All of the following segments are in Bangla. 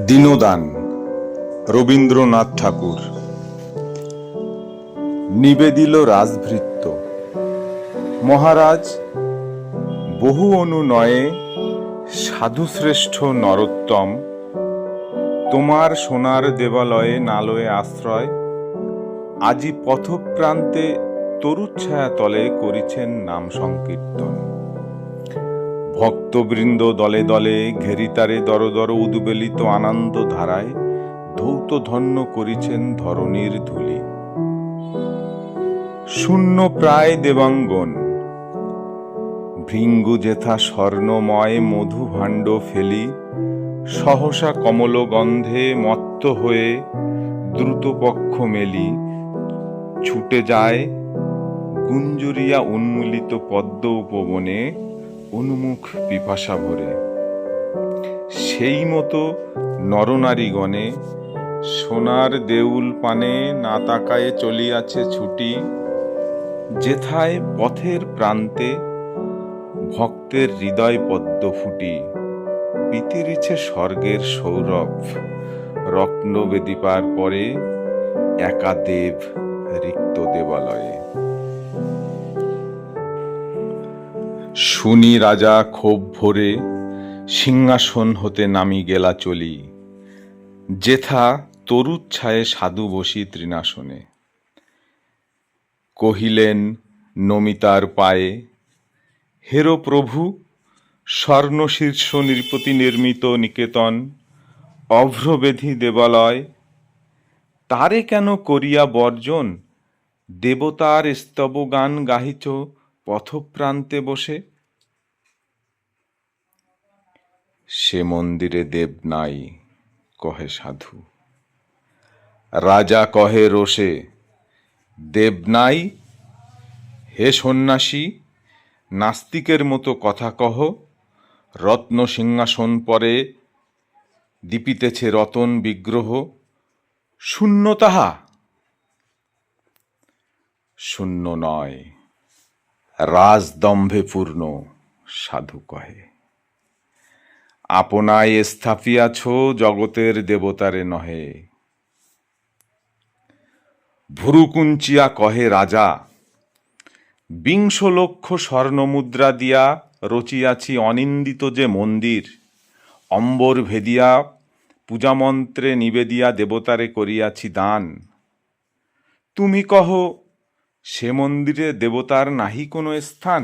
দীনদান রবীন্দ্রনাথ ঠাকুর। নিবেদিল রাজভৃত্য। মহারাজ, বহু অনুনয়ে সাধুশ্রেষ্ঠ নরোত্তম তোমার সোনার দেবালয়ে নালয়ে আশ্রয় আজি পথপ্রান্তে তরুচ্ছায়া তলে করিছেন নাম সংকীর্তন। ভক্তবৃন্দ দলে দলে ঘেরিতারে দর দর উদ্বেলিত আনন্দ ধারায় ধৌত ধন্য করিছেন ধরণীর ধূলি। শূন্য প্রায় দেবাঙ্গন ভৃঙ্গু যেথা স্বর্ণময় মধু ভাণ্ড ফেলি সহসা কমল গন্ধে মত্ত হয়ে দ্রুত পক্ষ মেলি ছুটে যায় গুঞ্জরিয়া উন্মূলিত পদ্ম উপবনে উন্মুখ পিপাসা ভরে। সেই মতো নরনারীগণে সোনার দেউল পানে না তাকায়ে চলিয়াছে ছুটি, যেথায় পথের প্রান্তে ভক্তের হৃদয় পদ্ম ফুটি পিতিরিছে স্বর্গের সৌরভ রত্নবেদীপার পরে একা দেব রিক্ত দেবালয়ে। শুনি রাজা ক্ষোভ ভরে সিংহাসন হতে নামি গেলা চলি, যেথা তরুচ্ছায়ে সাধু বসি তৃণাসনে। কহিলেন নমিতার পায়ে, হেরো প্রভু, স্বর্ণশীর্ষ নৃপতি নির্মিত নিকেতন অভ্রবেধি দেবালয় তারে কেন করিয়া বর্জন দেবতার স্তবগান গাহিছ পথপ্রান্তে বসে। সে মন্দিরে দেব নাই কহে সাধু। রাজা কহে রোষে, দেব নাই? হে সন্ন্যাসী, নাস্তিকের মতো কথা কহ। রত্ন সিংহাসন পরে দীপিতেছে রতন বিগ্রহ, শূন্য তাহা? শূন্য নয়, রাজদম্ভে পূর্ণ, সাধু কহে। আপনায় স্থাপিয়াছ জগতের দেবতারে নহে। ভুরুকুঞ্চিয়া কহে রাজা, ২০ লক্ষ স্বর্ণমুদ্রা দিয়া রচিয়াছি অনিন্দিত যে মন্দির, অম্বর ভেদিয়া পূজামন্ত্রে নিবেদিয়া দেবতারে করিয়াছি দান। তুমি কহ সে মন্দিরে দেবতার নাহি কোনো স্থান?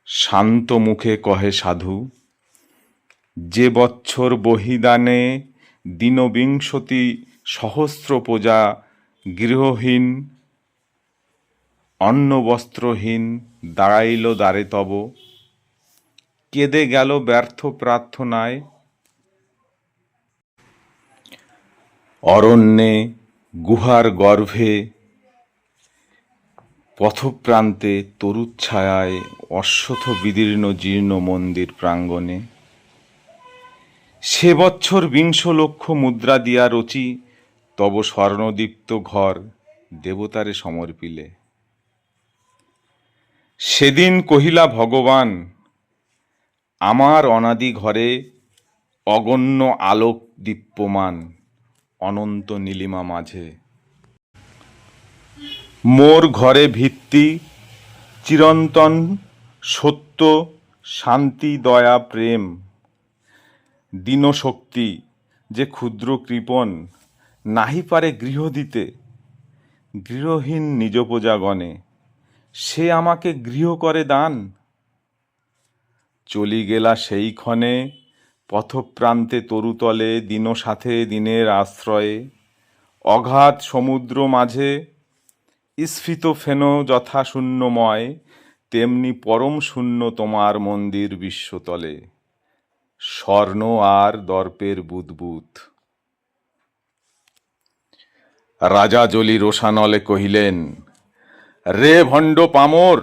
শান্ত মুখে কহে সাধু, যে বৎসর বহিদানে দিনবিংশতি সহস্র প্রজা গৃহহীন অন্নবস্ত্রহীন দাঁড়াইল দ্বারে তব, কেঁদে গেল ব্যর্থ প্রার্থনায়। অরণ্যে গুহার গর্ভে পথপ্রান্তে তরুচ্ছায়ায় অশ্বথ বিদীর্ণ জীর্ণ মন্দির প্রাঙ্গণে সে বৎসর ২০ লক্ষ মুদ্রা দিয়া রচি তব স্বর্ণদীপ্ত ঘর দেবতারে সমর্পিলে। সেদিন কহিলা ভগবান, আমার অনাদি ঘরে অগণ্য আলোক দীপ্যমান অনন্ত নীলিমা মাঝে। মোর ঘরে ভিত্তি চিরন্তন সত্য শান্তি দয়া প্রেম। দীনশক্তি যে ক্ষুদ্র কৃপণ নাহি পারে গৃহ দিতে, গৃহহীন নিজ প্রজাগণে সে আমাকে গৃহ করে দান। চলি গেলা সেই ক্ষণে পথপ্রান্তে তরুতলে দিন সাথে দিনের আশ্রয়ে, অগাধ সমুদ্র মাঝে স্ফীত ফেন যথা শূন্যময়, তেমনি পরম শূন্য তোমার মন্দির বিশ্বতলে, স্বর্ণ আর দর্পের বুদবুদ। রাজা জলি রোষানলে কহিলেন, রে ভণ্ড পামর,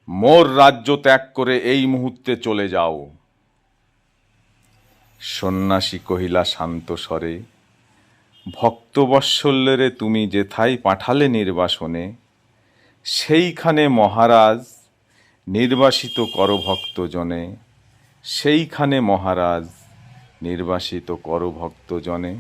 মোর রাজ্য ত্যাগ করে এই মুহূর্তে চলে যাও। সন্ন্যাসী কহিলা শান্ত স্বরে, ভক্তবৎসল্যরে তুমি যেথায় পাঠালে নির্বাসনে, সেইখানে মহারাজ নির্বাসিত কর ভক্তজনে। সেইখানে মহারাজ নির্বাসিত কর ভক্তজনে।